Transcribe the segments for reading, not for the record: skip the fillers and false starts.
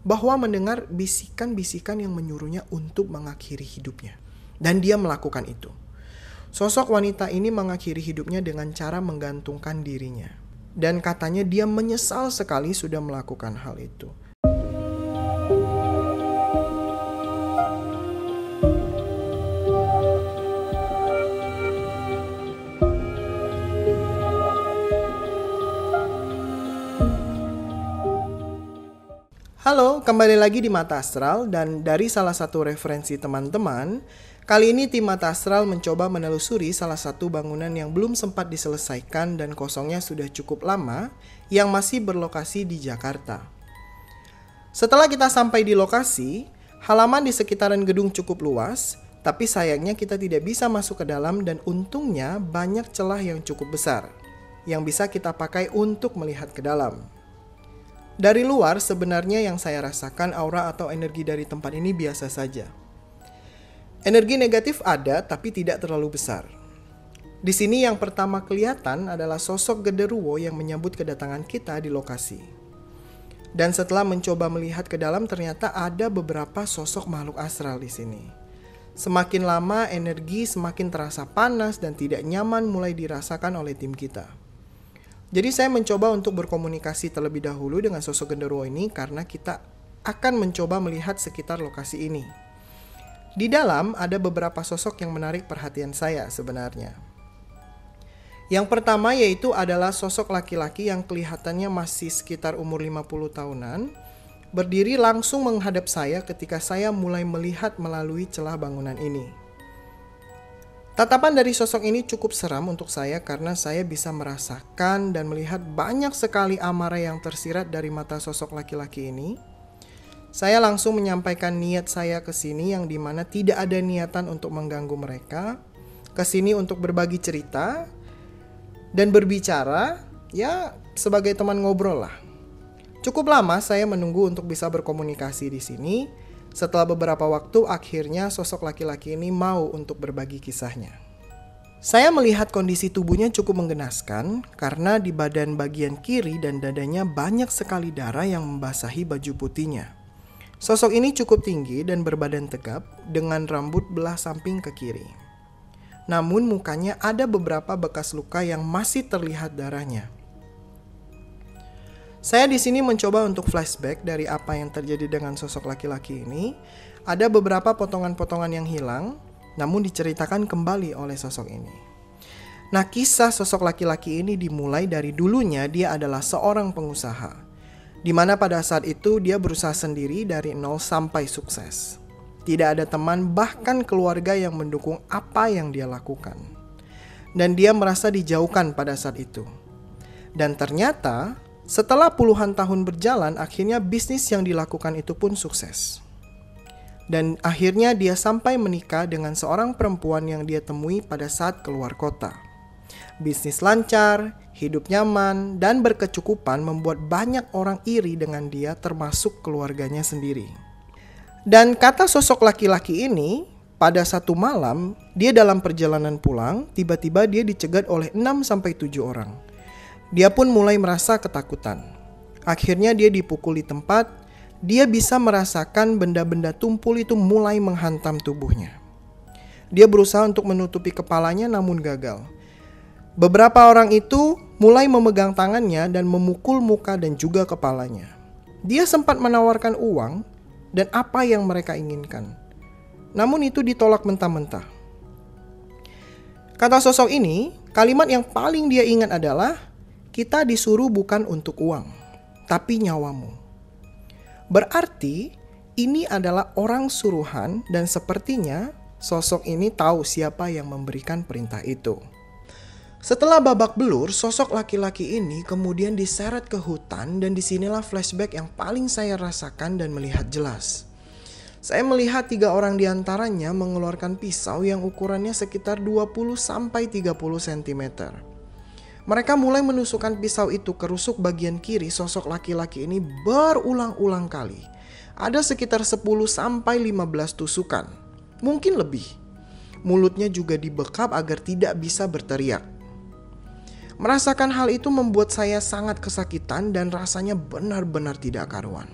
bahwa mendengar bisikan-bisikan yang menyuruhnya untuk mengakhiri hidupnya. Dan dia melakukan itu. Sosok wanita ini mengakhiri hidupnya dengan cara menggantungkan dirinya. Dan katanya dia menyesal sekali sudah melakukan hal itu. Halo, kembali lagi di Mata Astral, dan dari salah satu referensi teman-teman, kali ini tim Mata Astral mencoba menelusuri salah satu bangunan yang belum sempat diselesaikan dan kosongnya sudah cukup lama, yang masih berlokasi di Jakarta. Setelah kita sampai di lokasi, halaman di sekitaran gedung cukup luas, tapi sayangnya kita tidak bisa masuk ke dalam dan untungnya banyak celah yang cukup besar, yang bisa kita pakai untuk melihat ke dalam. Dari luar sebenarnya yang saya rasakan aura atau energi dari tempat ini biasa saja. Energi negatif ada tapi tidak terlalu besar. Di sini yang pertama kelihatan adalah sosok genderuwo yang menyambut kedatangan kita di lokasi. Dan setelah mencoba melihat ke dalam ternyata ada beberapa sosok makhluk astral di sini. Semakin lama energi semakin terasa panas dan tidak nyaman mulai dirasakan oleh tim kita. Jadi saya mencoba untuk berkomunikasi terlebih dahulu dengan sosok genderuwo ini karena kita akan mencoba melihat sekitar lokasi ini. Di dalam ada beberapa sosok yang menarik perhatian saya sebenarnya. Yang pertama yaitu adalah sosok laki-laki yang kelihatannya masih sekitar umur 50 tahunan, berdiri langsung menghadap saya ketika saya mulai melihat melalui celah bangunan ini. Tatapan dari sosok ini cukup seram untuk saya karena saya bisa merasakan dan melihat banyak sekali amarah yang tersirat dari mata sosok laki-laki ini. Saya langsung menyampaikan niat saya ke sini yang dimana tidak ada niatan untuk mengganggu mereka. Ke sini untuk berbagi cerita dan berbicara, ya sebagai teman ngobrol lah. Cukup lama saya menunggu untuk bisa berkomunikasi di sini. Setelah beberapa waktu, akhirnya sosok laki-laki ini mau untuk berbagi kisahnya. Saya melihat kondisi tubuhnya cukup menggenaskan karena di badan bagian kiri dan dadanya banyak sekali darah yang membasahi baju putihnya. Sosok ini cukup tinggi dan berbadan tegap dengan rambut belah samping ke kiri. Namun mukanya ada beberapa bekas luka yang masih terlihat darahnya. Saya di sini mencoba untuk flashback dari apa yang terjadi dengan sosok laki-laki ini. Ada beberapa potongan-potongan yang hilang, namun diceritakan kembali oleh sosok ini. Nah, kisah sosok laki-laki ini dimulai dari dulunya dia adalah seorang pengusaha, di mana pada saat itu dia berusaha sendiri dari nol sampai sukses. Tidak ada teman bahkan keluarga yang mendukung apa yang dia lakukan. Dan dia merasa dijauhkan pada saat itu. Dan ternyata setelah puluhan tahun berjalan, akhirnya bisnis yang dilakukan itu pun sukses. Dan akhirnya dia sampai menikah dengan seorang perempuan yang dia temui pada saat keluar kota. Bisnis lancar, hidup nyaman, dan berkecukupan membuat banyak orang iri dengan dia termasuk keluarganya sendiri. Dan kata sosok laki-laki ini, pada satu malam, dia dalam perjalanan pulang, tiba-tiba dia dicegat oleh 6-7 orang. Dia pun mulai merasa ketakutan. Akhirnya dia dipukul di tempat. Dia bisa merasakan benda-benda tumpul itu mulai menghantam tubuhnya. Dia berusaha untuk menutupi kepalanya namun gagal. Beberapa orang itu mulai memegang tangannya dan memukul muka dan juga kepalanya. Dia sempat menawarkan uang dan apa yang mereka inginkan. Namun itu ditolak mentah-mentah. Kata sosok ini, kalimat yang paling dia ingat adalah, "Kita disuruh bukan untuk uang, tapi nyawamu." Berarti ini adalah orang suruhan dan sepertinya sosok ini tahu siapa yang memberikan perintah itu. Setelah babak belur, sosok laki-laki ini kemudian diseret ke hutan dan disinilah flashback yang paling saya rasakan dan melihat jelas. Saya melihat 3 orang diantaranya mengeluarkan pisau yang ukurannya sekitar 20-30 cm. Mereka mulai menusukkan pisau itu ke rusuk bagian kiri sosok laki-laki ini berulang-ulang kali. Ada sekitar 10-15 tusukan, mungkin lebih. Mulutnya juga dibekap agar tidak bisa berteriak. Merasakan hal itu membuat saya sangat kesakitan dan rasanya benar-benar tidak karuan.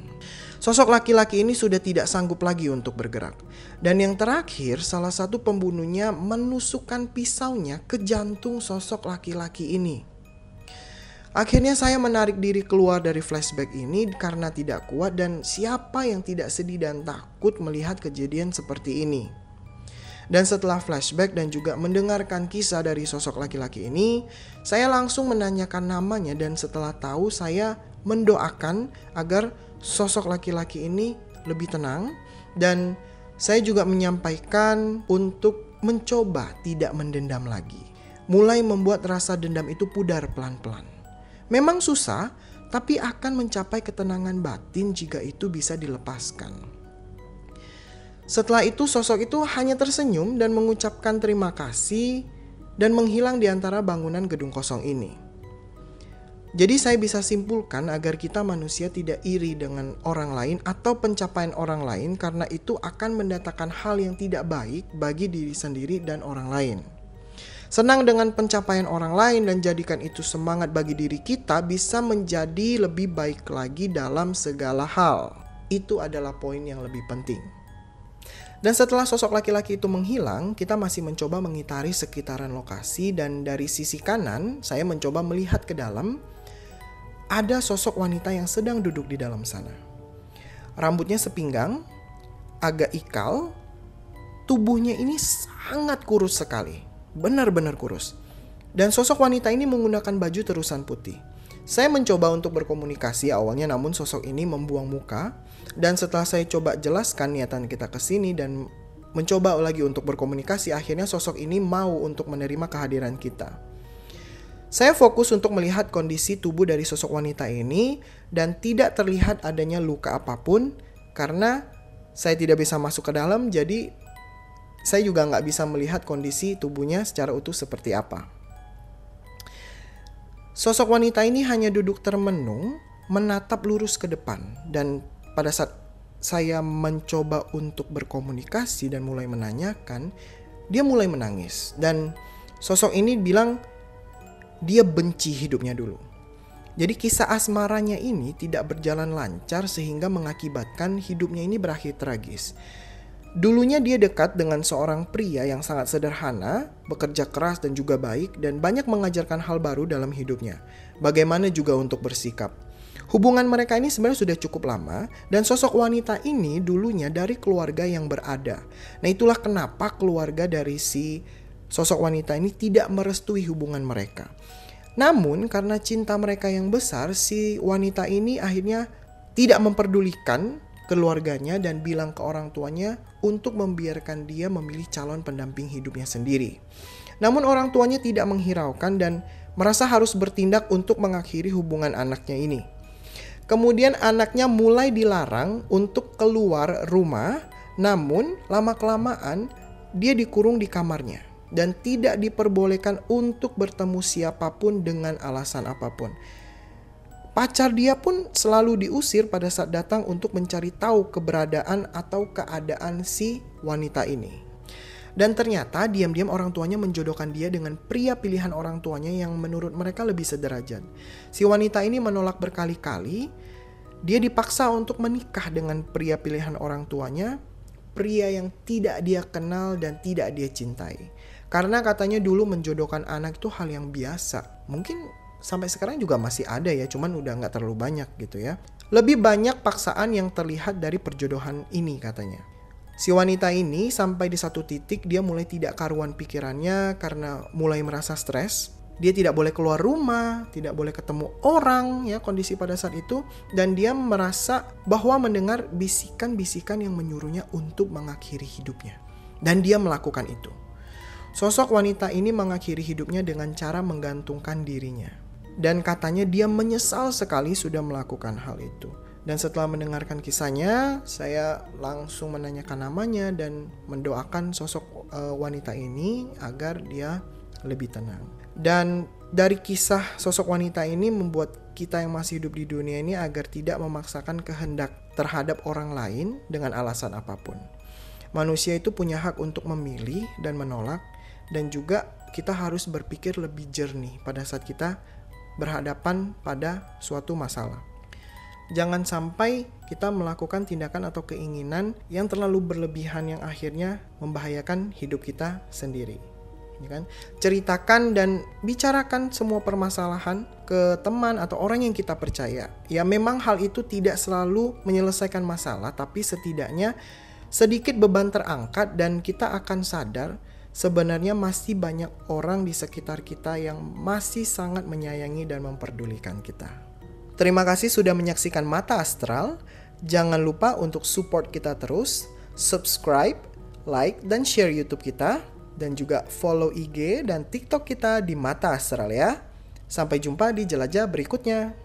Sosok laki-laki ini sudah tidak sanggup lagi untuk bergerak. Dan yang terakhir, salah satu pembunuhnya menusukkan pisaunya ke jantung sosok laki-laki ini. Akhirnya saya menarik diri keluar dari flashback ini karena tidak kuat, dan siapa yang tidak sedih dan takut melihat kejadian seperti ini. Dan setelah flashback dan juga mendengarkan kisah dari sosok laki-laki ini, saya langsung menanyakan namanya, dan setelah tahu saya mendoakan agar sosok laki-laki ini lebih tenang, dan saya juga menyampaikan untuk mencoba tidak mendendam lagi. Mulai membuat rasa dendam itu pudar pelan-pelan. Memang susah, tapi akan mencapai ketenangan batin jika itu bisa dilepaskan. Setelah itu sosok itu hanya tersenyum dan mengucapkan terima kasih dan menghilang di antara bangunan gedung kosong ini. Jadi saya bisa simpulkan agar kita manusia tidak iri dengan orang lain atau pencapaian orang lain, karena itu akan mendatangkan hal yang tidak baik bagi diri sendiri dan orang lain. Senang dengan pencapaian orang lain dan jadikan itu semangat bagi diri kita bisa menjadi lebih baik lagi dalam segala hal. Itu adalah poin yang lebih penting. Dan setelah sosok laki-laki itu menghilang, kita masih mencoba mengitari sekitaran lokasi, dan dari sisi kanan saya mencoba melihat ke dalam. Ada sosok wanita yang sedang duduk di dalam sana. Rambutnya sepinggang, agak ikal, tubuhnya ini sangat kurus sekali, benar-benar kurus. Dan sosok wanita ini menggunakan baju terusan putih. Saya mencoba untuk berkomunikasi awalnya, namun sosok ini membuang muka. Dan setelah saya coba jelaskan niatan kita ke sini dan mencoba lagi untuk berkomunikasi, akhirnya sosok ini mau untuk menerima kehadiran kita. Saya fokus untuk melihat kondisi tubuh dari sosok wanita ini dan tidak terlihat adanya luka apapun karena saya tidak bisa masuk ke dalam, jadi saya juga nggak bisa melihat kondisi tubuhnya secara utuh seperti apa. Sosok wanita ini hanya duduk termenung, menatap lurus ke depan, dan pada saat saya mencoba untuk berkomunikasi dan mulai menanyakan, dia mulai menangis. Dan sosok ini bilang dia benci hidupnya dulu. Jadi kisah asmaranya ini tidak berjalan lancar sehingga mengakibatkan hidupnya ini berakhir tragis. Dulunya dia dekat dengan seorang pria yang sangat sederhana, bekerja keras dan juga baik, dan banyak mengajarkan hal baru dalam hidupnya. Bagaimana juga untuk bersikap. Hubungan mereka ini sebenarnya sudah cukup lama, dan sosok wanita ini dulunya dari keluarga yang berada. Nah, itulah kenapa keluarga dari si sosok wanita ini tidak merestui hubungan mereka. Namun karena cinta mereka yang besar, si wanita ini akhirnya tidak memperdulikan keluarganya dan bilang ke orang tuanya untuk membiarkan dia memilih calon pendamping hidupnya sendiri. Namun orang tuanya tidak menghiraukan dan merasa harus bertindak untuk mengakhiri hubungan anaknya ini. Kemudian anaknya mulai dilarang untuk keluar rumah, namun lama-kelamaan dia dikurung di kamarnya dan tidak diperbolehkan untuk bertemu siapapun dengan alasan apapun. Pacar dia pun selalu diusir pada saat datang untuk mencari tahu keberadaan atau keadaan si wanita ini. Dan ternyata diam-diam orang tuanya menjodohkan dia dengan pria pilihan orang tuanya yang menurut mereka lebih sederajat. Si wanita ini menolak berkali-kali. Dia dipaksa untuk menikah dengan pria pilihan orang tuanya, pria yang tidak dia kenal dan tidak dia cintai. Karena katanya dulu menjodohkan anak itu hal yang biasa. Mungkin sampai sekarang juga masih ada ya, cuman udah gak terlalu banyak gitu ya. Lebih banyak paksaan yang terlihat dari perjodohan ini katanya. Si wanita ini sampai di satu titik dia mulai tidak karuan pikirannya karena mulai merasa stres. Dia tidak boleh keluar rumah, tidak boleh ketemu orang ya kondisi pada saat itu. Dan dia merasa bahwa mendengar bisikan-bisikan yang menyuruhnya untuk mengakhiri hidupnya. Dan dia melakukan itu. Sosok wanita ini mengakhiri hidupnya dengan cara menggantungkan dirinya. Dan katanya dia menyesal sekali sudah melakukan hal itu. Dan setelah mendengarkan kisahnya, saya langsung menanyakan namanya dan mendoakan sosok wanita ini agar dia lebih tenang. Dan dari kisah sosok wanita ini membuat kita yang masih hidup di dunia ini agar tidak memaksakan kehendak terhadap orang lain dengan alasan apapun. Manusia itu punya hak untuk memilih dan menolak, dan juga kita harus berpikir lebih jernih pada saat kita berhadapan pada suatu masalah. Jangan sampai kita melakukan tindakan atau keinginan yang terlalu berlebihan yang akhirnya membahayakan hidup kita sendiri. Ya kan? Ceritakan dan bicarakan semua permasalahan ke teman atau orang yang kita percaya. Ya memang hal itu tidak selalu menyelesaikan masalah, tapi setidaknya sedikit beban terangkat dan kita akan sadar sebenarnya masih banyak orang di sekitar kita yang masih sangat menyayangi dan memperdulikan kita. Terima kasih sudah menyaksikan Mata Astral. Jangan lupa untuk support kita terus, subscribe, like, dan share YouTube kita, dan juga follow IG dan TikTok kita di Mata Astral ya. Sampai jumpa di jelajah berikutnya.